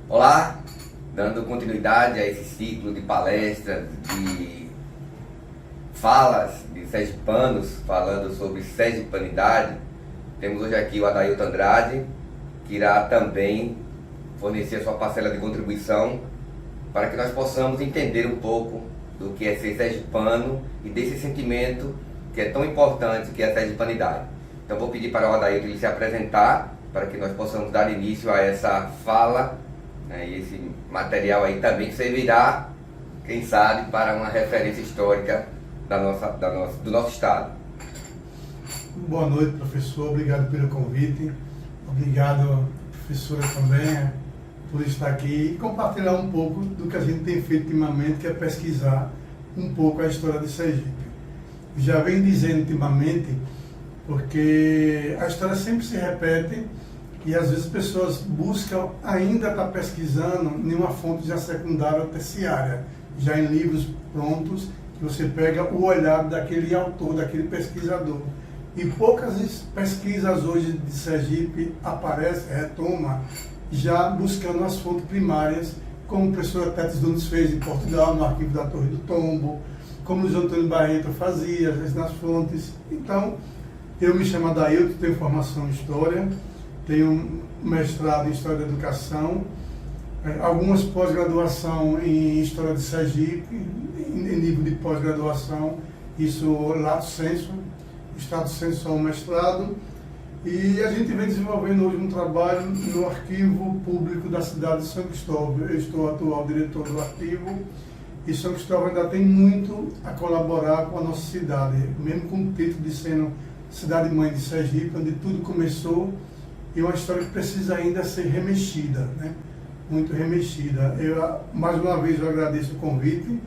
Olá, dando continuidade a esse ciclo de palestras, de falas de sergipanos, falando sobre sergipanidade. Temos hoje aqui o Adailton Andrade, que irá também fornecer a sua parcela de contribuição para que nós possamos entender um pouco do que é ser sergipano e desse sentimento que é tão importante, que é a sergipanidade. Então vou pedir para o Adailton ele se apresentar, para que nós possamos dar início a essa fala, né, e esse material aí também servirá, quem sabe, para uma referência histórica do nosso estado. Boa noite, professor. Obrigado pelo convite. Obrigado, professora, também, por estar aqui e compartilhar um pouco do que a gente tem feito ultimamente, que é pesquisar um pouco a história de Sergipe. Já venho dizendo ultimamente, porque a história sempre se repete e às vezes as pessoas buscam ainda estar pesquisando em uma fonte já secundária ou terciária, já em livros prontos, que você pega o olhar daquele autor, daquele pesquisador. E poucas pesquisas hoje de Sergipe aparecem, retoma, já buscando as fontes primárias, como o professor Tetes Nunes fez em Portugal, no arquivo da Torre do Tombo, como o Luiz Antônio Barreto fazia, às vezes nas fontes. Então, eu me chamo Adailton, tenho formação em História, tenho mestrado em História da Educação, algumas pós-graduação em História de Sergipe, em nível de pós-graduação, isso lato sensu, estado sensu ao mestrado, e a gente vem desenvolvendo hoje um trabalho no arquivo público da cidade de São Cristóvão. Eu estou atual diretor do arquivo, e São Cristóvão ainda tem muito a colaborar com a nossa cidade, mesmo com o título de sendo cidade-mãe de Sergipe, onde tudo começou, e uma história que precisa ainda ser remexida, né? Muito remexida. Mais uma vez, eu agradeço o convite,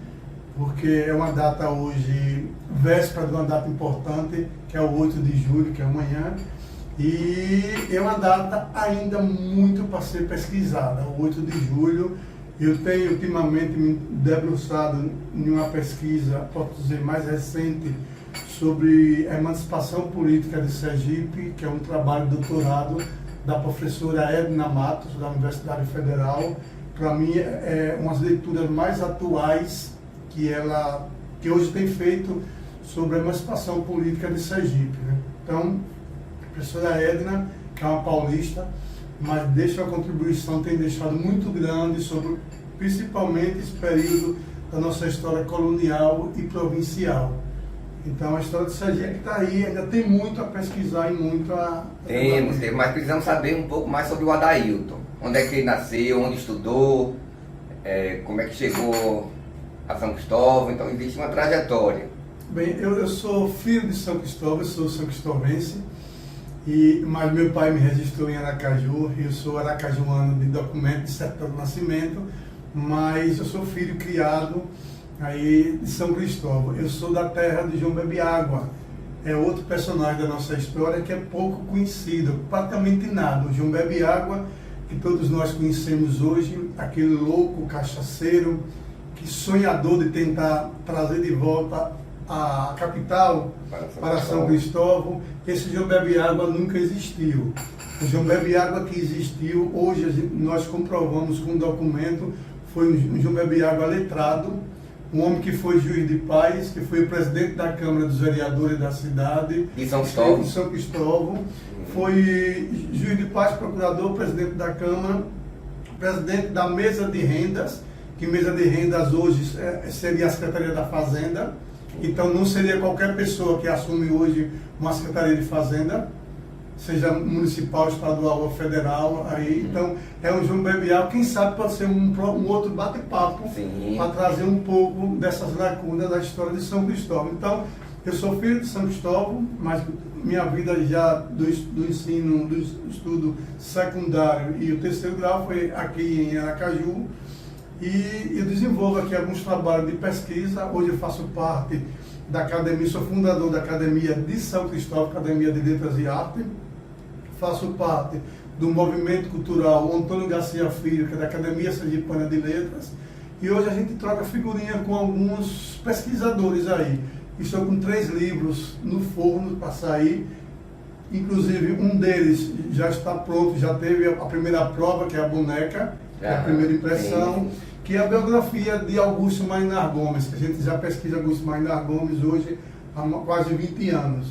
porque é uma data hoje, véspera de uma data importante, que é o 8 de julho, que é amanhã, e é uma data ainda muito para ser pesquisada. O 8 de julho, eu tenho ultimamente me debruçado em uma pesquisa, posso dizer, mais recente, sobre a emancipação política de Sergipe, que é um trabalho de doutorado da professora Edna Matos, da Universidade Federal. Para mim, é umas leituras mais atuais que hoje tem feito sobre a emancipação política de Sergipe, né? Então, a professora Edna, que é uma paulista, mas deixa uma contribuição, tem deixado muito grande sobre, principalmente, esse período da nossa história colonial e provincial. Então, a história de Sergipe está aí, ainda tem muito a pesquisar e muito a... Temos, mas precisamos saber um pouco mais sobre o Adailton. Onde é que ele nasceu, onde estudou, como é que chegou a São Cristóvão. Então, existe uma trajetória. Bem, eu sou filho de São Cristóvão, eu sou são cristóvense, mas meu pai me registrou em Aracaju, eu sou aracajuano de documento, de certidão de nascimento, mas eu sou filho criado aí de São Cristóvão. Eu sou da terra de João Bebiágua, é outro personagem da nossa história que é pouco conhecido, praticamente nada. O João Bebiágua, que todos nós conhecemos hoje, aquele louco cachaceiro, que sonhador de tentar trazer de volta a capital para São Cristóvão. Esse João Bebiágua nunca existiu. O João Bebiágua que existiu, hoje nós comprovamos com um documento, foi um João Bebiágua letrado, um homem que foi juiz de paz, que foi o presidente da Câmara dos Vereadores da cidade de São Cristóvão. São Cristóvão. Foi juiz de paz, procurador, presidente da Câmara, presidente da Mesa de Rendas, que Mesa de Rendas hoje seria a Secretaria da Fazenda. Então não seria qualquer pessoa que assume hoje uma Secretaria de Fazenda, seja municipal, estadual ou federal. Então é um João Bebiágua, quem sabe pode ser um outro bate-papo para trazer um pouco dessas lacunas da história de São Cristóvão. Então, eu sou filho de São Cristóvão, mas minha vida já do ensino, do estudo secundário e o terceiro grau foi aqui em Aracaju. E eu desenvolvo aqui alguns trabalhos de pesquisa. Hoje eu faço parte da academia, sou fundador da Academia de São Cristóvão, Academia de Letras e Arte. Faço parte do movimento cultural Antônio Garcia Filho, que é da Academia Sergipana de Letras. E hoje a gente troca figurinha com alguns pesquisadores aí. Estou com 3 livros no forno para sair. Inclusive, um deles já está pronto, já teve a primeira prova, que é a boneca, que é a primeira impressão, que é a biografia de Augusto Maynard Gomes, que a gente já pesquisa Augusto Maynard Gomes hoje há quase 20 anos.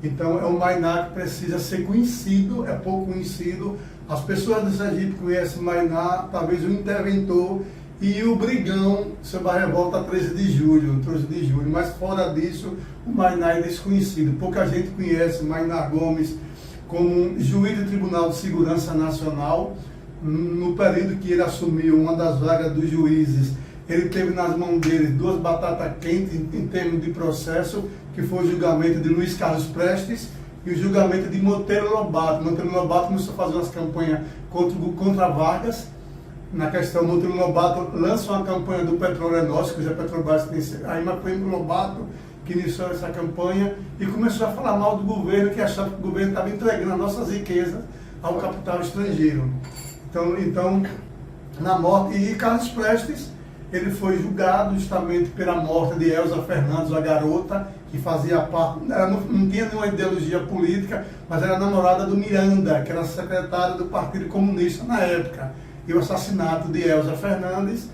Então é um Maynard que precisa ser conhecido, é pouco conhecido. As pessoas do Sergipe conhecem Maynard, talvez o interventor e o brigão sobre a revolta 13 de julho, mas fora disso, o Maynard é desconhecido. Pouca gente conhece Maynard Gomes como juiz do Tribunal de Segurança Nacional. No período que ele assumiu uma das vagas dos juízes, ele teve nas mãos dele duas batatas quentes em termos de processo, que foi o julgamento de Luiz Carlos Prestes e o julgamento de Monteiro Lobato. Monteiro Lobato começou a fazer umas campanhas contra Vargas. Na questão, Monteiro Lobato lança uma campanha do Petróleo é Nosso, que hoje a Petrobras tem. Aí foi o Lobato que iniciou essa campanha e começou a falar mal do governo, que achava que o governo estava entregando as nossas riquezas ao capital estrangeiro. Então, na morte, e Carlos Prestes, ele foi julgado justamente pela morte de Elza Fernandes, a garota, que fazia parte, ela não tinha nenhuma ideologia política, mas era namorada do Miranda, que era secretário do Partido Comunista na época. E o assassinato de Elza Fernandes,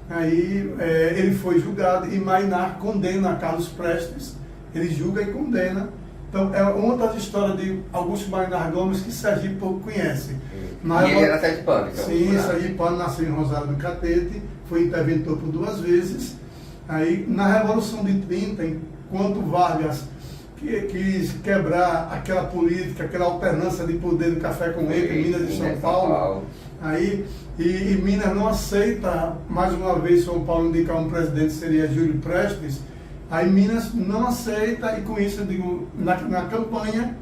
aí ele foi julgado e Maynard condena Carlos Prestes, ele julga e condena. Então é uma das histórias de Augusto Maynard Gomes que Sergipe pouco conhece. E ele era sergipano, então? Sim, sergipano, nasceu em Rosário do Catete, foi interventor por 2 vezes. Aí, na Revolução de 30, enquanto Vargas quis quebrar aquela política, aquela alternância de poder do café com leite em Minas e São Paulo, aí, e Minas não aceita, mais uma vez, São Paulo indicar um presidente, seria Júlio Prestes. Aí Minas não aceita e com isso, eu digo, na campanha,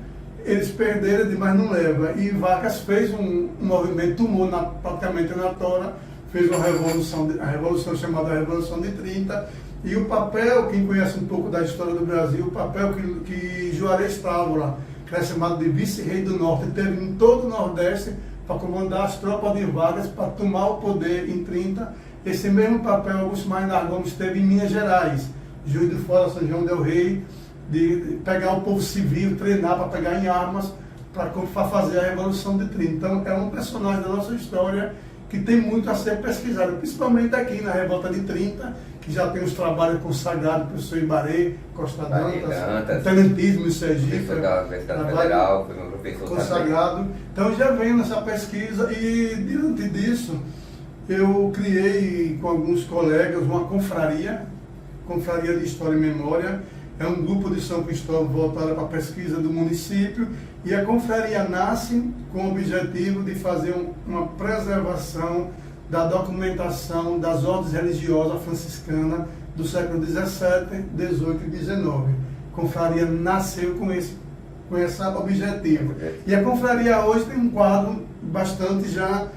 eles perderam, mas não leva. E Vargas fez um movimento, tomou praticamente na tora, fez uma revolução, a revolução chamada Revolução de 30, e o papel, quem conhece um pouco da história do Brasil, o papel que Juarez Távora, que era chamado de vice-rei do Norte, teve em todo o Nordeste para comandar as tropas de Vargas para tomar o poder em 30. Esse mesmo papel Augusto Maynard Gomes teve em Minas Gerais, Juiz de Fora, São João del Rei, de pegar o povo civil, treinar para pegar em armas, para fazer a Revolução de 30. Então é um personagem da nossa história que tem muito a ser pesquisado, principalmente aqui na Revolta de 30, que já tem os trabalhos consagrados, professor Ibaré, Costa Dantas, tenentismo em Sergipe, professor da Universidade Federal, foi meu professor consagrado. Também. Então já venho nessa pesquisa e diante disso eu criei com alguns colegas uma confraria de História e Memória. É um grupo de São Cristóvão voltado para a pesquisa do município e a confraria nasce com o objetivo de fazer uma preservação da documentação das ordens religiosas franciscanas do século XVII, XVIII e XIX. A confraria nasceu com esse objetivo. E a confraria hoje tem um quadro bastante já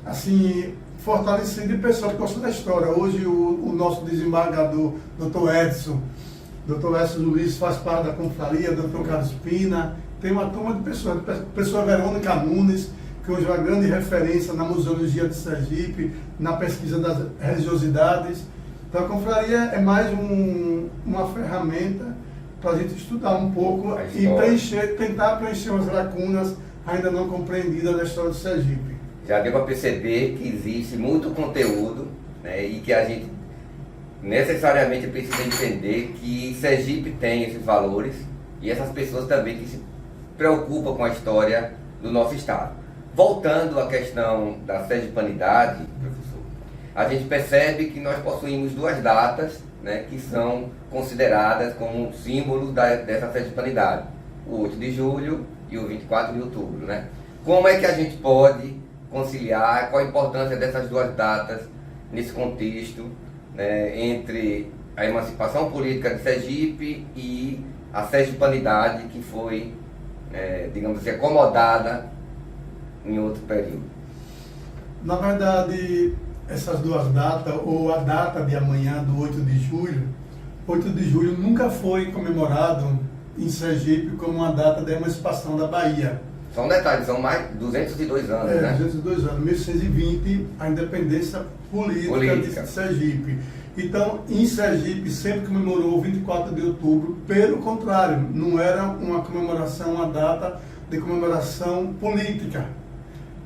assim fortalecido de pessoas que gostam da história. Hoje o nosso desembargador, Dr. Edson Luiz faz parte da confraria, Dr. Carlos Pina, tem uma turma de pessoas, professora Verônica Nunes, que hoje é uma grande referência na museologia de Sergipe, na pesquisa das religiosidades. Então a confraria é mais uma ferramenta para a gente estudar um pouco e tentar preencher as lacunas ainda não compreendidas da história do Sergipe. Já deu para perceber que existe muito conteúdo, né, e que a gente necessariamente precisa entender que Sergipe tem esses valores e essas pessoas também que se preocupam com a história do nosso estado. Voltando à questão da sergipanidade, professor, a gente percebe que nós possuímos 2 datas, né, que são consideradas como símbolos dessa sergipanidade, o 8 de julho e o 24 de outubro. Né? Como é que a gente pode conciliar, qual a importância dessas 2 datas nesse contexto, né, entre a emancipação política de Sergipe e a sergipanidade que foi, digamos assim, acomodada em outro período? Na verdade, essas 2 datas, ou a data de amanhã, do 8 de julho nunca foi comemorado em Sergipe como uma data da emancipação da Bahia. Só um detalhe, são mais de 202 anos, né? 202 anos, 1620, a independência política. De Sergipe. Então, em Sergipe, sempre comemorou o 24 de outubro, pelo contrário, não era uma comemoração, uma data de comemoração política.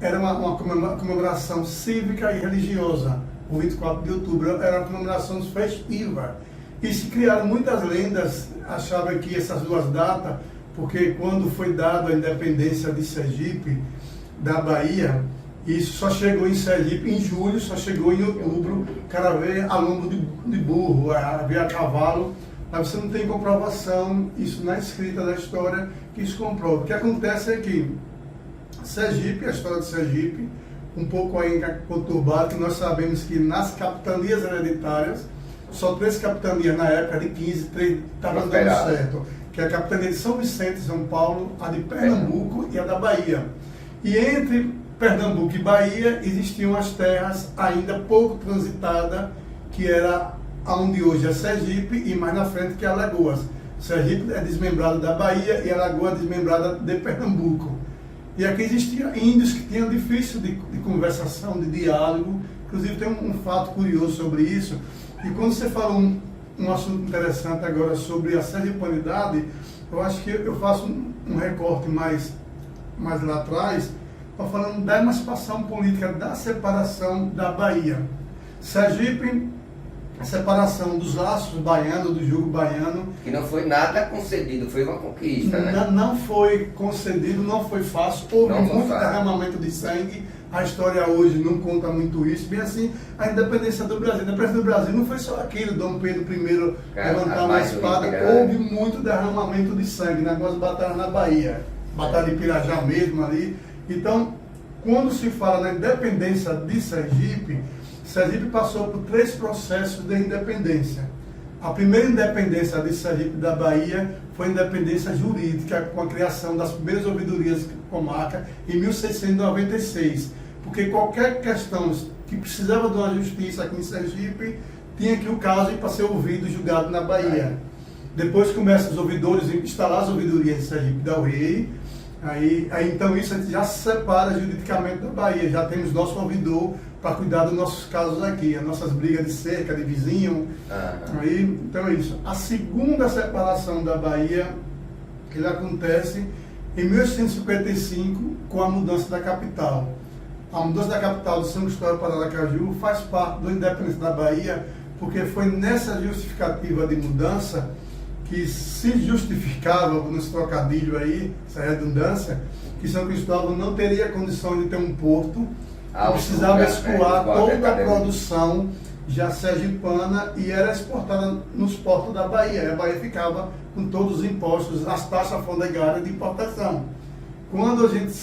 era uma comemoração cívica e religiosa. O 24 de outubro era uma comemoração festiva. E se criaram muitas lendas, achavam que essas duas datas, porque quando foi dada a independência de Sergipe, da Bahia, isso só chegou em Sergipe em julho, só chegou em outubro, o cara vê a lombo de burro, vê a cavalo, mas você não tem comprovação, isso na escrita da história, que isso comprova. O que acontece é que Sergipe, a história de Sergipe, um pouco ainda conturbada, que nós sabemos que nas capitanias hereditárias, só 3 capitanias na época de 15, 3 estavam dando certo, que é a capitania de São Vicente, São Paulo, a de Pernambuco e a da Bahia. E entre Pernambuco e Bahia existiam as terras ainda pouco transitadas, que era onde hoje é Sergipe e mais na frente que é Alagoas. Sergipe é desmembrada da Bahia e Alagoas é desmembrada de Pernambuco. E aqui existiam índios que tinham difícil de conversação, de diálogo. Inclusive tem um fato curioso sobre isso. E quando você fala um assunto interessante agora sobre a sergipanidade, eu acho que eu faço um recorte mais lá atrás, estou falando da emancipação política, da separação da Bahia. Sergipe, a separação dos laços baianos, do jugo baiano. Que não foi nada concedido, foi uma conquista, né? Não foi concedido, não foi fácil, houve muito derramamento de sangue. A história hoje não conta muito isso. Bem assim, a independência do Brasil. A independência do Brasil não foi só aquilo, Dom Pedro I levantar uma espada. Houve muito derramamento de sangue nas duas batalhas na Bahia. Batalha de Pirajá mesmo ali. Então, quando se fala na independência de Sergipe, Sergipe passou por 3 processos de independência. A primeira independência de Sergipe da Bahia foi a independência jurídica, com a criação das primeiras ouvidorias comarca em 1696. Porque qualquer questão que precisava de uma justiça aqui em Sergipe, tinha que o caso ir para ser ouvido e julgado na Bahia. Depois começam os ouvidores a instalar as ouvidorias de Sergipe da rei. Aí então isso a gente já se separa juridicamente da Bahia, já temos nosso ouvidor para cuidar dos nossos casos aqui, as nossas brigas de cerca, de vizinho. Aí, então é isso. A segunda separação da Bahia, que acontece em 1855, com a mudança da capital. A mudança da capital de São Cristóvão para Aracaju faz parte da independência da Bahia, porque foi nessa justificativa de mudança que se justificava, nesse trocadilho aí, essa redundância, que São Cristóvão não teria condição de ter um porto, precisava escoar toda a produção já sergipana e era exportada nos portos da Bahia. E a Bahia ficava com todos os impostos, as taxas alfandegárias de importação. Quando a gente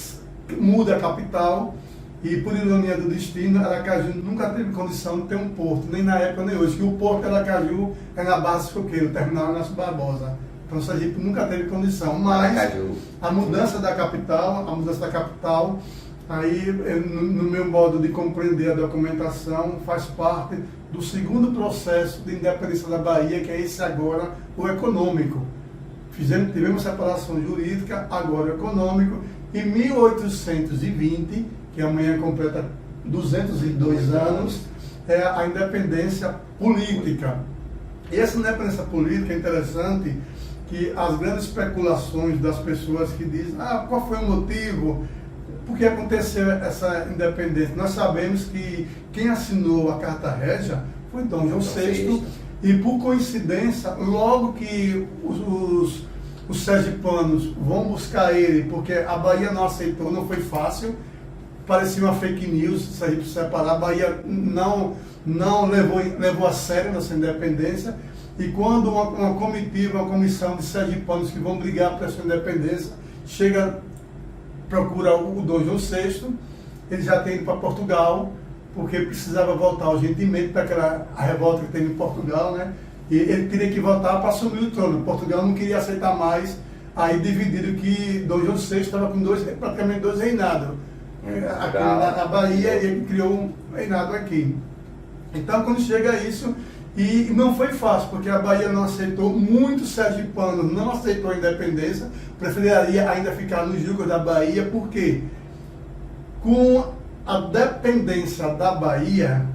muda a capital, e por ironia do destino, Aracaju nunca teve condição de ter um porto, nem na época nem hoje, que o porto de Aracaju é na base de Coqueiro, terminal Inácio Barbosa. Então Sergipe nunca teve condição, mas a mudança da capital, aí no meu modo de compreender a documentação, faz parte do segundo processo de independência da Bahia, que é esse agora, o econômico. Tivemos separação jurídica, agora o econômico. Em 1820, que amanhã completa 202 anos, é a independência política. E essa independência política é interessante, que as grandes especulações das pessoas que dizem, qual foi o motivo, por que aconteceu essa independência? Nós sabemos que quem assinou a Carta Régia foi Dom João VI, e por coincidência, logo que os sergipanos vão buscar ele, porque a Bahia não aceitou, não foi fácil, parecia uma fake news, Sergipe se separar, a Bahia não levou a sério essa independência, e quando uma comitiva, uma comissão de sergipanos que vão brigar por essa independência, procura o Dom João VI, ele já tem ido para Portugal, porque precisava voltar urgentemente para aquela revolta que teve em Portugal, né? E ele teria que voltar para assumir o trono. Portugal não queria aceitar mais, aí dividiram que Dom João VI estava com praticamente dois reinados. Aqui na Bahia, ele criou um reinado aqui. Então, quando chega isso, e não foi fácil, porque a Bahia não aceitou, muitos sergipanos não aceitou a independência, preferiria ainda ficar no jugo da Bahia, porque com a dependência da Bahia,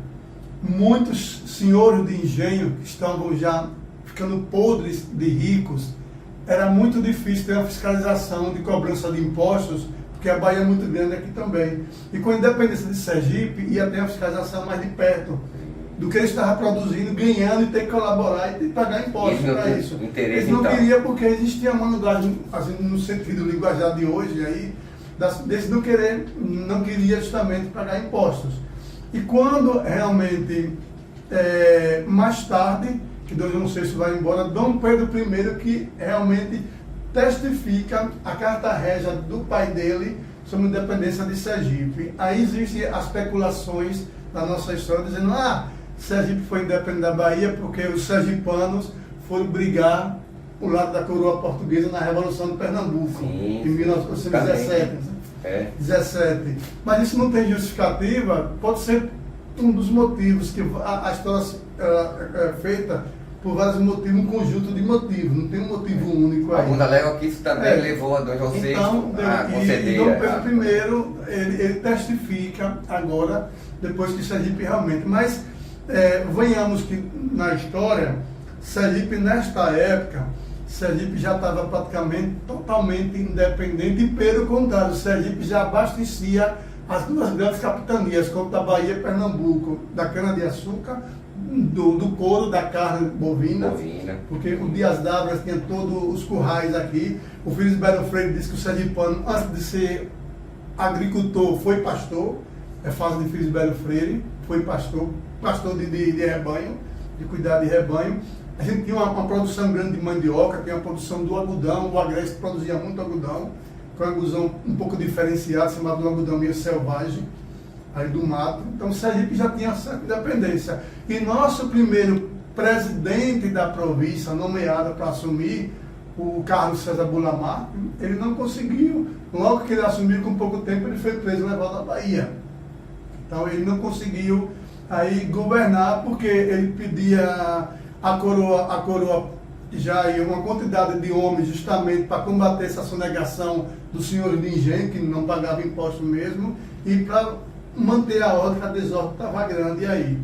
muitos senhores de engenho que estavam já ficando podres de ricos, era muito difícil ter uma fiscalização de cobrança de impostos, porque a Bahia é muito grande aqui também. E com a independência de Sergipe, ia ter a fiscalização mais de perto do que ele estava produzindo, ganhando e ter que colaborar e pagar impostos para isso. Eles não queriam porque existia uma linguagem, assim, no sentido linguajar de hoje, aí, desse não queria justamente pagar impostos. E quando realmente, mais tarde, que Deus não sei se vai embora, Dom Pedro I, que realmente testifica a carta régia do pai dele sobre a independência de Sergipe. Aí existem as especulações da nossa história dizendo, Sergipe foi independente da Bahia porque os sergipanos foram brigar ao lado da coroa portuguesa na Revolução de Pernambuco, em 1917. 17. Mas isso não tem justificativa, pode ser um dos motivos, que a história é feita por vários motivos, um conjunto de motivos, não tem um motivo único aí. Alguns alegam que isso também levou a Dom João VI a conceder. Dom Pedro I, ele testifica agora, depois que Sergipe realmente... Mas venhamos que na história, Sergipe nesta época, Sergipe já estava praticamente totalmente independente e pelo contrário, Sergipe já abastecia as duas grandes capitanias, como da Bahia e Pernambuco, da cana-de-açúcar, do couro, da carne bovina, porque o Dias D'Ávila tinha todos os currais aqui. O Felisberto Freire disse que o sergipano, antes de ser agricultor, foi pastor, é fase de Felisberto Freire, foi pastor de rebanho, de cuidar de rebanho. A gente tinha uma produção grande de mandioca, tinha uma produção do algodão, o Agreste produzia muito algodão, com um algodão um pouco diferenciado, chamado algodão meio selvagem, aí do mato. Então o Sergipe já tinha certa independência. E nosso primeiro presidente da província, nomeado para assumir, o Carlos César Bulamar, ele não conseguiu. Logo que ele assumiu, com pouco tempo, ele foi preso e levado à Bahia. Então ele não conseguiu aí governar, porque ele pedia a coroa já ia uma quantidade de homens justamente para combater essa sonegação dos senhores de engenho, que não pagavam imposto mesmo, e para manter a ordem, que a desordem estava grande aí.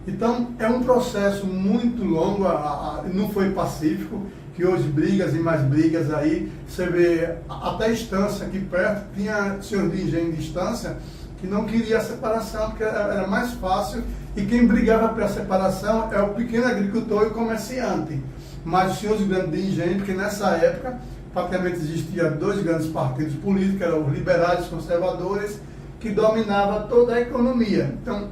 Então, é um processo muito longo, não foi pacífico, que hoje brigas e mais brigas aí, você vê, até a Estância aqui perto, tinha senhor de engenho de Estância, que não queria a separação, porque era mais fácil, e quem brigava pela separação é o pequeno agricultor e o comerciante. Mas os senhores grandes de engenho, porque nessa época, praticamente existia dois grandes partidos políticos, eram os liberais e os conservadores, que dominavam toda a economia. Então,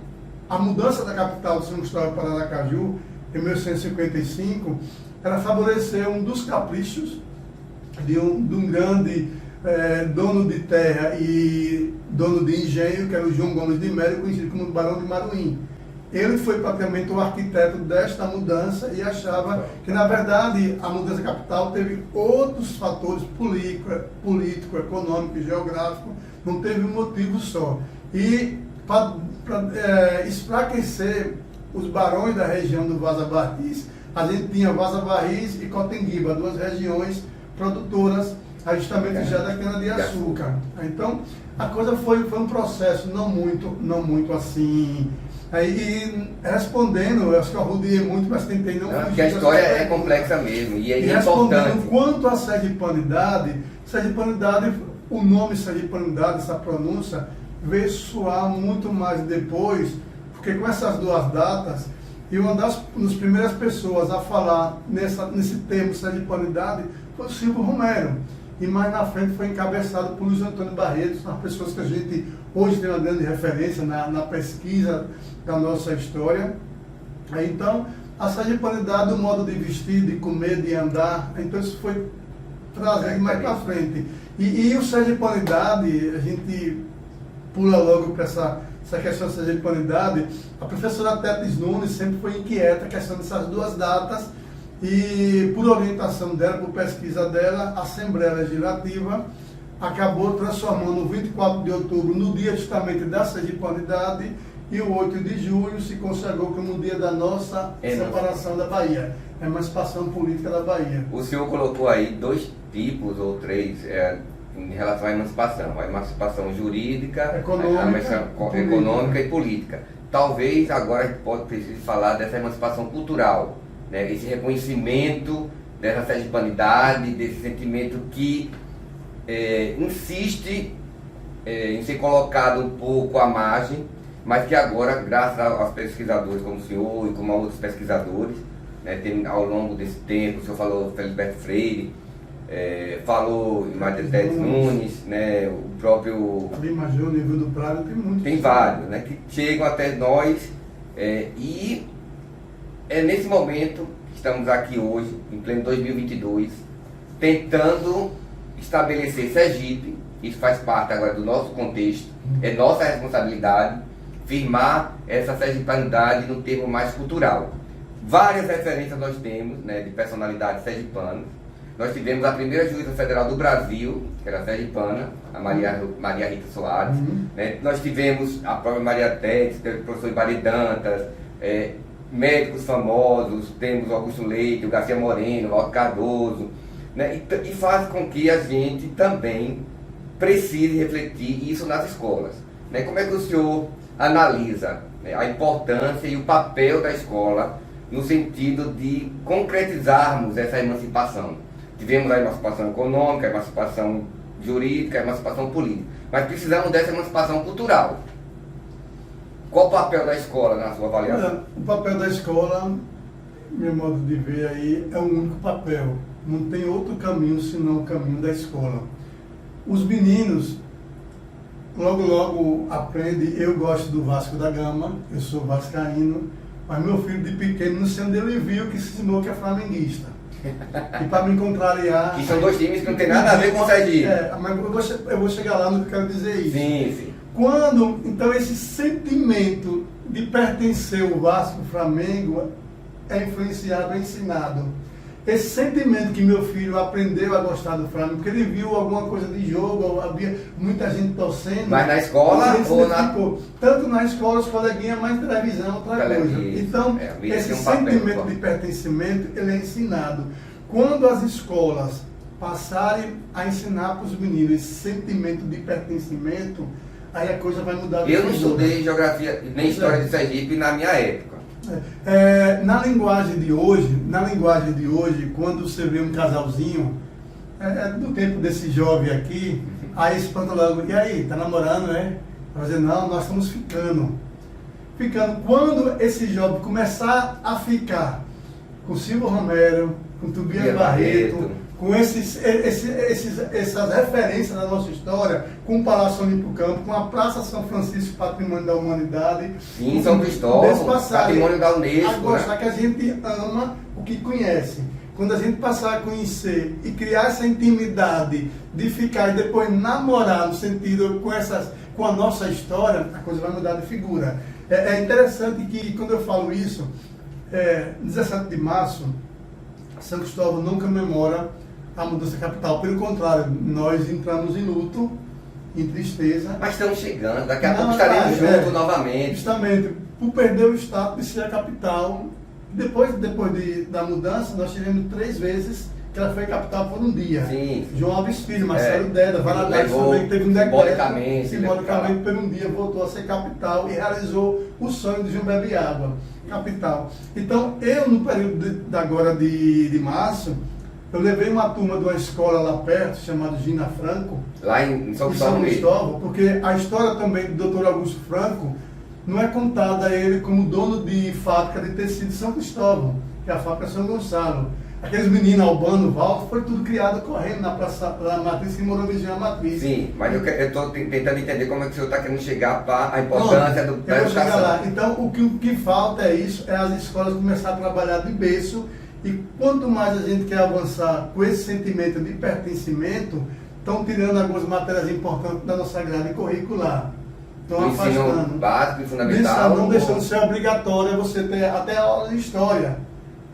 a mudança da capital de São Cristóvão para Aracaju, em 1855, ela favoreceu um dos caprichos de um grande dono de terra e dono de engenho, que era o João Gomes de Melo, conhecido como Barão de Maruim. Ele foi praticamente o arquiteto desta mudança e achava que, na verdade, a mudança da capital teve outros fatores político, econômico e geográfico, não teve um motivo só. E para enfraquecer os barões da região do Vaza Barris, a gente tinha Vaza Barris e Cotenguiba, duas regiões produtoras justamente já da cana-de-açúcar. Então, a coisa foi um processo não muito assim. Aí, respondendo, eu acho que eu rodeei muito, mas tentei não... Porque a história é complexa mesmo, e é importante. Quanto à sergipanidade, o nome sergipanidade, essa pronúncia, veio soar muito mais depois, porque com essas duas datas, e uma das primeiras pessoas a falar nesse termo sergipanidade foi o Silvio Romero. E mais na frente foi encabeçado por Luiz Antônio Barreto, são as pessoas que a gente hoje tem uma grande referência na pesquisa da nossa história. Então, a sergipanidade, o modo de vestir, de comer, de andar, então isso foi trazido mais para frente. E o sergipanidade, a gente pula logo para essa questão da sergipanidade, a professora Tetis Nunes sempre foi inquieta a questão dessas duas datas, e por orientação dela, por pesquisa dela, a Assembleia Legislativa acabou transformando o 24 de outubro no dia justamente da sergipanidade, e o 8 de julho se consagrou como o dia da nossa separação da Bahia, a emancipação política da Bahia. O senhor colocou aí dois tipos ou três em relação à emancipação: a emancipação jurídica, econômica e política. Talvez agora a gente precise falar dessa emancipação cultural, né? Esse reconhecimento dessa sergipanidade, desse sentimento que insiste em ser colocado um pouco à margem, mas que agora, graças aos pesquisadores como o senhor e como a outros pesquisadores, né, ao longo desse tempo, o senhor falou Feliberto Freire, falou em Matheus Nunes, né, o próprio... Lima Júnior, Nível do Prado, tem muitos. Tem vários, né, que chegam até nós, e é nesse momento que estamos aqui hoje, em pleno 2022, tentando estabelecer Sergipe. Isso faz parte agora do nosso contexto, é nossa responsabilidade firmar essa sergipanidade no termo mais cultural. Várias referências nós temos, né, de personalidades sergipanas. Nós tivemos a primeira juíza federal do Brasil, que era sergipana, a Maria Rita Soares. Né? Nós tivemos a própria Maria Tedes, o professor Ibarri Dantas, médicos famosos, temos o Augusto Leite, o Garcia Moreno, o Alto Cardoso, né? E faz com que a gente também precise refletir isso nas escolas. Né? Como é que o senhor analisa, né, a importância e o papel da escola no sentido de concretizarmos essa emancipação? Tivemos a emancipação econômica, a emancipação jurídica, a emancipação política, mas precisamos dessa emancipação cultural. Qual o papel da escola na sua avaliação? O papel da escola, meu modo de ver aí, é o único papel. Não tem outro caminho senão o caminho da escola. Os meninos logo aprendem. Eu gosto do Vasco da Gama, eu sou vascaíno, mas meu filho de pequeno, não sei onde ele viu, que se ensinou que é flamenguista. E para me contrariar... Que são dois times que não tem nada a ver com o Sergipe. Mas eu vou chegar lá no que eu quero dizer isso. Sim, sim. Quando, então, esse sentimento de pertencer ao Vasco, ao Flamengo, é influenciado, é ensinado. Esse sentimento que meu filho aprendeu a gostar do Flamengo, porque ele viu alguma coisa de jogo, havia muita gente torcendo. Mas na escola ou na... Tanto na escola, os coleguinhas, mas televisão, outra coisa. Então, esse sentimento de pertencimento, ele é ensinado. Quando as escolas passarem a ensinar para os meninos esse sentimento de pertencimento, aí a coisa vai mudar. Eu não estudei geografia nem história de Sergipe na minha época. Na linguagem de hoje, quando você vê um casalzinho, do tempo desse jovem aqui, aí espanta logo, e aí, tá namorando, né? Vai dizer, não, nós estamos ficando. Quando esse jovem começar a ficar com Silvio Romero, com Tobias Barreto, com essas referências da nossa história, com o Palácio Olímpico Campo, com a Praça São Francisco, Patrimônio da Humanidade. Sim, São Cristóvão, Patrimônio da Unesco. A gostar, né? Que a gente ama o que conhece. Quando a gente passar a conhecer e criar essa intimidade de ficar e depois namorar no sentido com a nossa história, a coisa vai mudar de figura. É interessante que quando eu falo isso, 17 de março, São Cristóvão não comemora a mudança capital. Pelo contrário, nós entramos em luto, em tristeza. Mas estamos chegando, daqui a pouco estaremos juntos novamente. Justamente, por perder o status de ser a capital. Depois da mudança, nós tivemos 3 vezes que ela foi capital por um dia. Sim. João Alves Filho, Marcelo Deda, Valadares também, que teve um decreto, simbolicamente por um dia voltou a ser capital e realizou o sonho de João Bebe Água, capital. Então, eu no período agora de março, eu levei uma turma de uma escola lá perto, chamada Gina Franco, lá em São Cristóvão, porque a história também do Dr. Augusto Franco não é contada a ele como dono de fábrica de tecido de São Cristóvão, que é a fábrica São Gonçalo. Aqueles meninos, Albano, Walter, foi tudo criado correndo na Praça da Matriz, que morou vizinho a Matriz. Sim, mas eu estou tentando entender como é que o senhor está querendo chegar para a importância da educação. Eu vou chegar lá. Então, o que falta é isso, é as escolas começarem a trabalhar de berço, e quanto mais a gente quer avançar com esse sentimento de pertencimento, estão tirando algumas matérias importantes da nossa grade curricular. Estão afastando. Básico e fundamental. Não deixando ser obrigatória você ter até aula de história.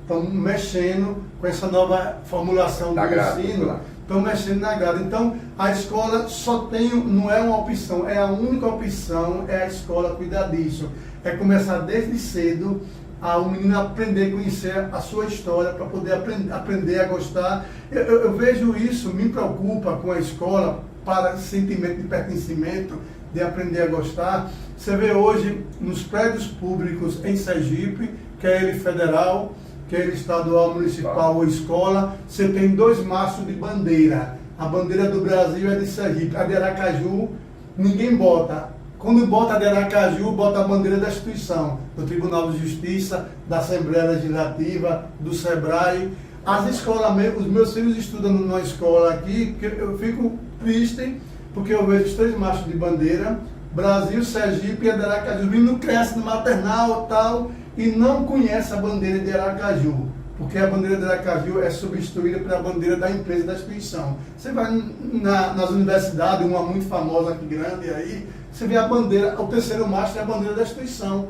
Estão mexendo com essa nova formulação do ensino, estão mexendo na grade. Então, a escola só não é uma opção, é a única opção, é a escola cuidar disso. É começar desde cedo o menino aprender a conhecer a sua história, para poder aprender a gostar. Eu vejo isso, me preocupa com a escola, para sentimento de pertencimento, de aprender a gostar. Você vê hoje, nos prédios públicos em Sergipe, quer ele federal, quer estadual, municipal ou escola, você tem 2 mastros de bandeira. A bandeira do Brasil é de Sergipe, a de Aracaju ninguém bota. Quando bota de Aracaju, bota a bandeira da instituição, do Tribunal de Justiça, da Assembleia Legislativa, do SEBRAE. As escolas, os meus filhos estudam numa escola aqui, que eu fico triste, porque eu vejo os 3 machos de bandeira, Brasil, Sergipe e Aracaju. Os meninos crescem no maternal tal, e não conhecem a bandeira de Aracaju, porque a bandeira de Aracaju é substituída pela bandeira da empresa, da instituição. Você vai nas universidades, uma muito famosa aqui, grande aí, você vê a bandeira, o 3º mastro é a bandeira da instituição.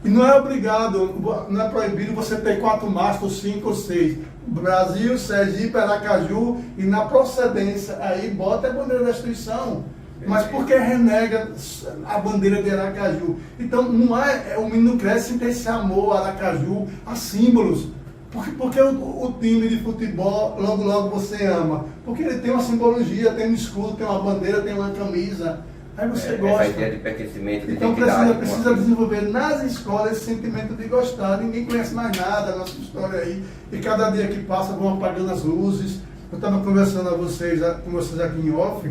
E não é obrigado, não é proibido você ter 4 mastros, 5 ou 6. Brasil, Sergipe, Aracaju, e na procedência aí bota a bandeira da instituição. Mas por que renega a bandeira de Aracaju? Então não é, o menino cresce sem ter esse amor a Aracaju, a símbolos. Porque o time de futebol, logo você ama. Porque ele tem uma simbologia, tem um escudo, tem uma bandeira, tem uma camisa. Aí você gosta. Essa ideia de pertencimento, de então identidade, precisa desenvolver nas escolas esse sentimento de gostar. Ninguém conhece mais nada, a nossa história aí. E cada dia que passa vão apagando as luzes. Eu estava conversando com vocês aqui em off,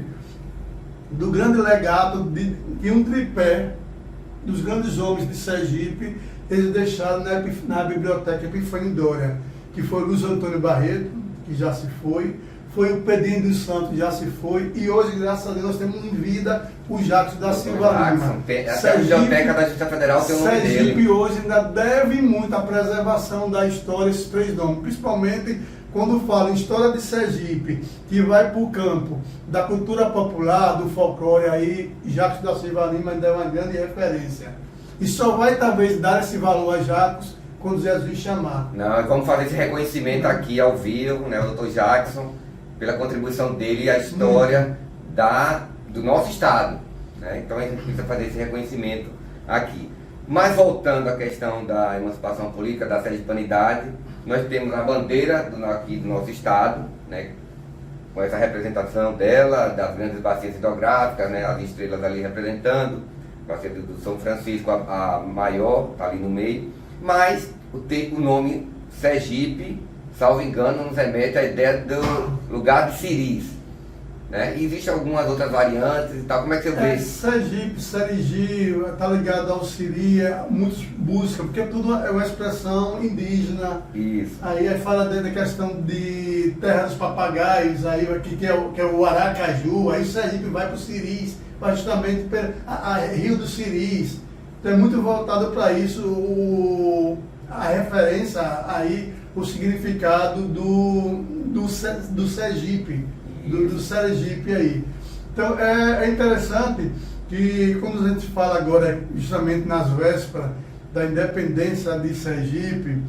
do grande legado de um tripé dos grandes homens de Sergipe, eles deixaram na Biblioteca Epifânio Dória, que foi Luiz Antônio Barreto, que já se foi o Pedrinho dos Santos, já se foi, e hoje, graças a Deus, nós temos em vida o Jacques da Silva Lima. A Biblioteca da Justiça Federal tem o nome dele. Sergipe hoje ainda deve muito à preservação da história, esses 3 nomes, principalmente quando fala em história de Sergipe, que vai para o campo da cultura popular, do folclore, aí Jacques da Silva Lima ainda é uma grande referência. E só vai talvez dar esse valor a Jacques quando Jesus chamar. Não, vamos fazer esse reconhecimento aqui ao vivo, né, o Dr. Jackson, pela contribuição dele à história do nosso estado. Né? Então a gente precisa fazer esse reconhecimento aqui. Mas voltando à questão da emancipação política, da sergipanidade, nós temos a bandeira aqui do nosso estado, né, com essa representação dela, das grandes bacias hidrográficas, né, as estrelas ali representando, a bacia do São Francisco, a maior, está ali no meio, mas o nome Sergipe, salvo engano, nos remete à ideia do lugar de Siris. Né? E existem algumas outras variantes e tal, como é que você vê? Sergipe, Serigi, está ligado ao Siri, muitos buscam, porque tudo é uma expressão indígena. Isso. Aí fala da questão de terra dos papagaios, aí aqui que é o Aracaju, aí Sergipe vai para o Siris, vai justamente a Rio dos Siris. Então é muito voltado para isso, a referência aí, o significado do Sergipe. Do Sergipe aí. Então é interessante que quando a gente fala agora, justamente nas vésperas da independência de Sergipe,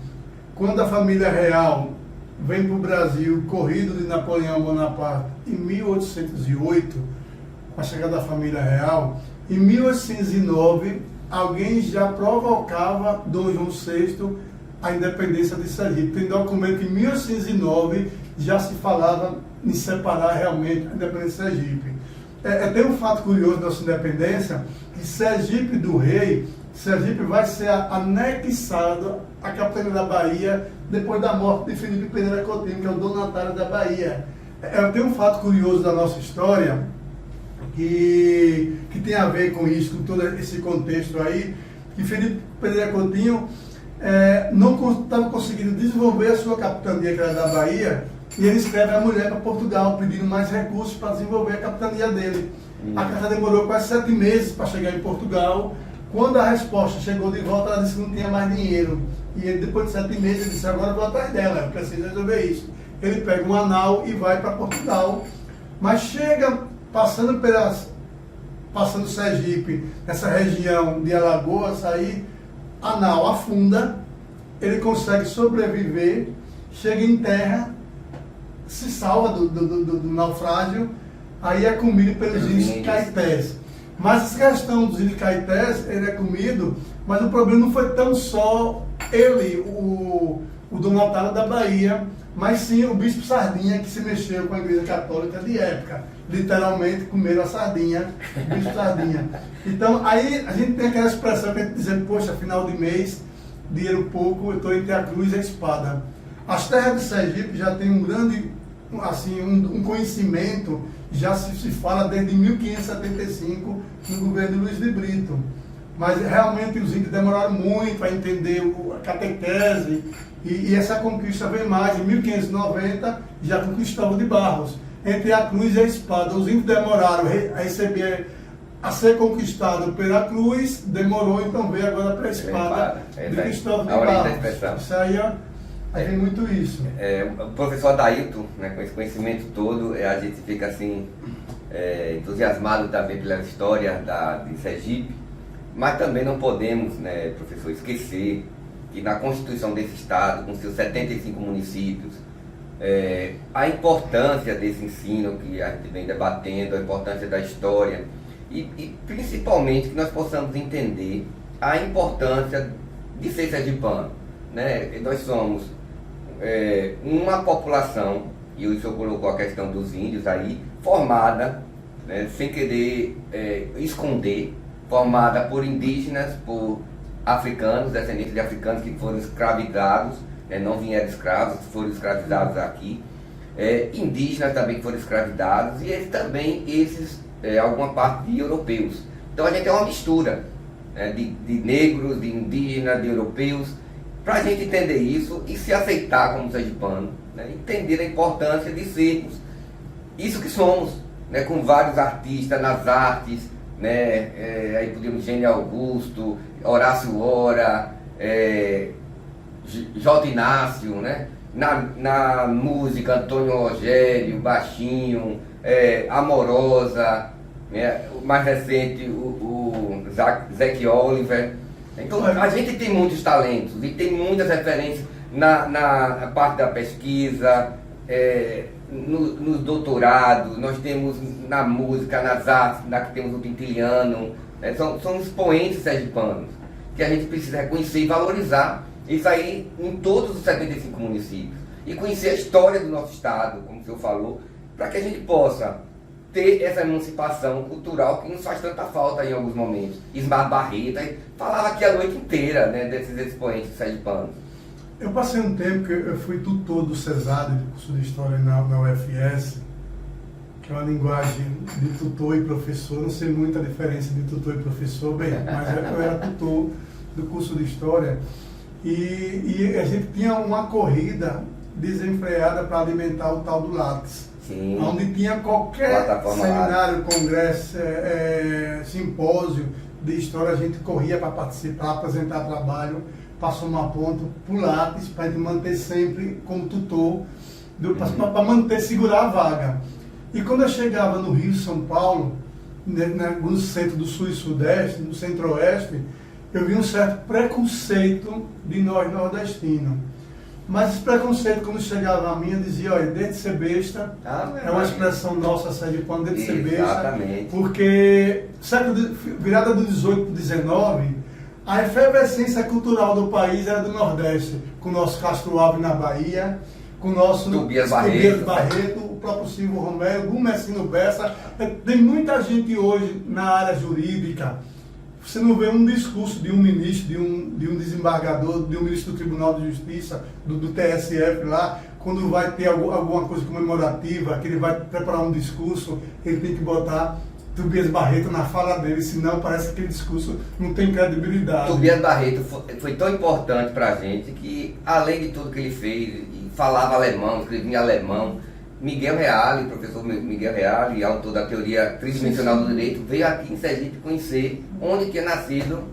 quando a família real vem para o Brasil, corrido de Napoleão Bonaparte, em 1808, com a chegada da família real, em 1809, alguém já provocava Dom João VI a independência de Sergipe. Tem documento que em 1809 já se falava em separar realmente a independência de Sergipe. Tem um fato curioso da nossa independência, que Sergipe do Rei, Sergipe vai ser anexado à capitania da Bahia depois da morte de Felipe Pereira Coutinho, que é o donatário da Bahia. Tem um fato curioso da nossa história, que tem a ver com isso, com todo esse contexto aí, que Felipe Pereira Coutinho não estava conseguindo desenvolver a sua capitania, que era da Bahia, e ele escreve a mulher para Portugal, pedindo mais recursos para desenvolver a capitania dele. A carta demorou quase 7 meses para chegar em Portugal. Quando a resposta chegou de volta, ela disse que não tinha mais dinheiro. E ele, depois de 7 meses, ele disse, agora eu vou atrás dela, eu preciso resolver isso. Ele pega um anau e vai para Portugal. Mas chega, passando Sergipe, nessa região de Alagoas, aí a nau afunda, ele consegue sobreviver, chega em terra, se salva do naufrágio, aí é comido pelos índios caetés. Mas essa questão dos índios caetés, ele é comido, mas o problema não foi tão só ele, o donatário da Bahia, mas sim o bispo Sardinha, que se mexeu com a igreja católica de época. Literalmente comeram a sardinha, o bispo Sardinha. Então aí a gente tem aquela expressão que a gente diz, poxa, final de mês, dinheiro pouco, eu estou entre a cruz e a espada. As terras de Sergipe já têm um grande, assim, um conhecimento já se fala desde 1575 no governo Luiz de Brito. Mas realmente os índios demoraram muito a entender a catequese e essa conquista vem mais. Em 1590 já com Cristóvão de Barros. Entre a cruz e a espada, os índios demoraram a receber, a ser conquistado pela cruz, demorou, então veio agora para a espada de Cristóvão de Barros. Isso aí tem muito isso. O professor Adailton, né, com esse conhecimento todo, a gente fica assim, entusiasmado também pela história de Sergipe, mas também não podemos, né, professor, esquecer que na Constituição desse Estado, com seus 75 municípios, a importância desse ensino que a gente vem debatendo, a importância da história e principalmente que nós possamos entender a importância de ser sergipano, né? Nós somos uma população, e o senhor colocou a questão dos índios aí, formada, né, sem querer esconder, formada por indígenas, por africanos, descendentes de africanos que foram escravizados, não vieram escravos, foram escravizados aqui, indígenas também que foram escravizados, e alguma parte de europeus. Então a gente é uma mistura, né, de negros, de indígenas, de europeus, para a gente entender isso e se aceitar como sergipano, né, entender a importância de sermos isso que somos, né, com vários artistas nas artes, né, aí podemos Gênio Augusto, Horácio Ora, J. Inácio, né? Na música, Antônio Rogério, Baixinho, Amorosa, né? O mais recente, o Zac Oliver. Então a gente tem muitos talentos e tem muitas referências na parte da pesquisa, nos doutorados, nós temos na música, nas artes, que temos o Quintiliano, né? São expoentes sergipanos que a gente precisa reconhecer e valorizar. Isso aí em todos os 75 municípios. E conhecer a história do nosso estado, como o senhor falou, para que a gente possa ter essa emancipação cultural que nos faz tanta falta em alguns momentos. Ismar Barreta falava aqui a noite inteira, né, desses expoentes sergipanos. Eu passei um tempo que eu fui tutor do CESAD, do curso de História na UFS, que é uma linguagem de tutor e professor. Não sei muita diferença de tutor e professor, mas eu era tutor do curso de História. E a gente tinha uma corrida desenfreada para alimentar o tal do Lattes. Sim. Onde tinha qualquer seminário, congresso, simpósio de história, a gente corria para participar, apresentar trabalho, passou uma ponta para o Lattes, para a gente manter sempre como tutor, para segurar a vaga. E quando eu chegava no Rio, São Paulo, no centro do Sul e Sudeste, no Centro-Oeste, eu vi um certo preconceito de nós nordestinos. Mas esse preconceito, quando chegava a mim, eu dizia, olha, deixa de ser besta, é uma expressão nossa sergipana, deixa de ser besta. Exatamente. Porque, virada do 18 para o 19, a efervescência cultural do país era do Nordeste, com o nosso Castro Alves na Bahia, com o nosso Tobias Barreto, o próprio Silvio Romero, o Messino Bessa. Tem muita gente hoje na área jurídica. Você não vê um discurso de um ministro, de um desembargador, de um ministro do Tribunal de Justiça, do TSF lá, quando vai ter alguma coisa comemorativa, que ele vai preparar um discurso, ele tem que botar Tobias Barreto na fala dele, senão parece que aquele discurso não tem credibilidade. Tobias Barreto foi tão importante para a gente que, além de tudo que ele fez, falava alemão, escrevia em alemão, Miguel Reale, professor Miguel Reale, autor da teoria tridimensional do direito, veio aqui em Sergipe conhecer onde tinha nascido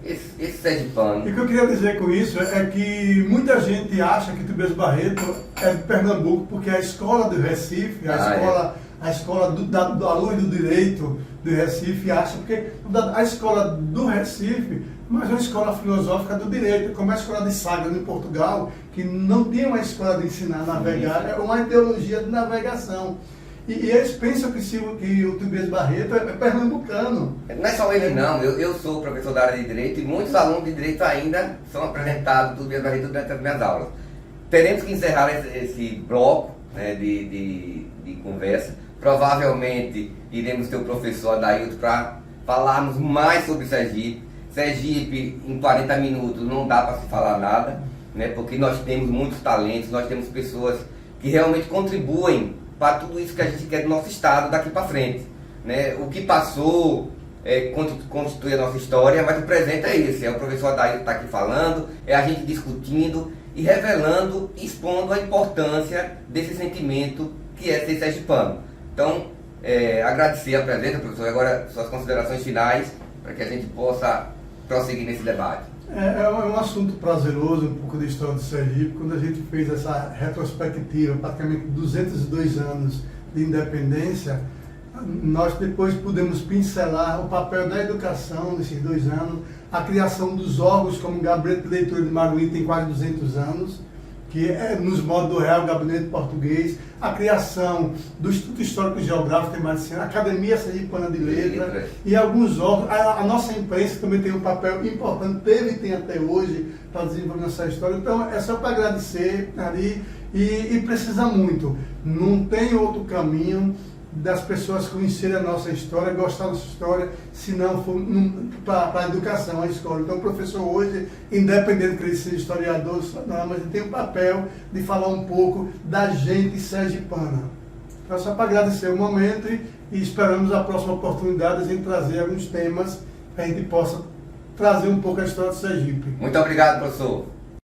esse sergipano. E o que eu queria dizer com isso é que muita gente acha que Tobias Barreto é de Pernambuco, porque a escola do Recife, a escola da luz do direito do Recife, acha, porque a escola do Recife, mas é uma escola filosófica do direito, como a escola de Sagres em Portugal, que não tem uma escola de ensinar a navegar, é uma ideologia de navegação. E eles pensam que o Tobias Barreto é pernambucano. Não é só ele não, eu sou professor da área de Direito e muitos alunos de Direito ainda são apresentados Tobias Barreto durante as minhas aulas. Teremos que encerrar esse bloco, né, de conversa. Provavelmente iremos ter o professor Adailton para falarmos mais sobre Sergipe. Sergipe, em 40 minutos não dá para se falar nada, né, porque nós temos muitos talentos, nós temos pessoas que realmente contribuem para tudo isso que a gente quer do nosso estado daqui para frente, né? O que passou constitui a nossa história, mas o presente é esse, é o professor Adair que está aqui falando, é a gente discutindo e revelando, expondo a importância desse sentimento que é ser sergipano. Então, agradecer a presença, professor, agora suas considerações finais, para que a gente possa prosseguir nesse debate. É um assunto prazeroso, um pouco da história do Sergipe. Quando a gente fez essa retrospectiva, praticamente 202 anos de independência, nós depois pudemos pincelar o papel da educação nesses 2 anos, a criação dos órgãos, como o Gabinete de Leitura de Maruí tem quase 200 anos, que é nos modos do Real Gabinete Português, a criação do Instituto Histórico e Geográfico, a Academia Sergipana de Letras e alguns órgãos. A nossa imprensa também tem um papel importante, teve e tem até hoje, para desenvolver essa história. Então, é só para agradecer ali e precisa muito. Não tem outro caminho das pessoas conhecerem a nossa história, gostar da nossa história, se não for para a educação, a escola. Então, o professor hoje, independente de ele ser historiador, não, mas ele tem o papel de falar um pouco da gente sergipana. Então, só para agradecer o momento e esperamos a próxima oportunidade de a gente trazer alguns temas que a gente possa trazer um pouco a história do Sergipe. Muito obrigado, professor.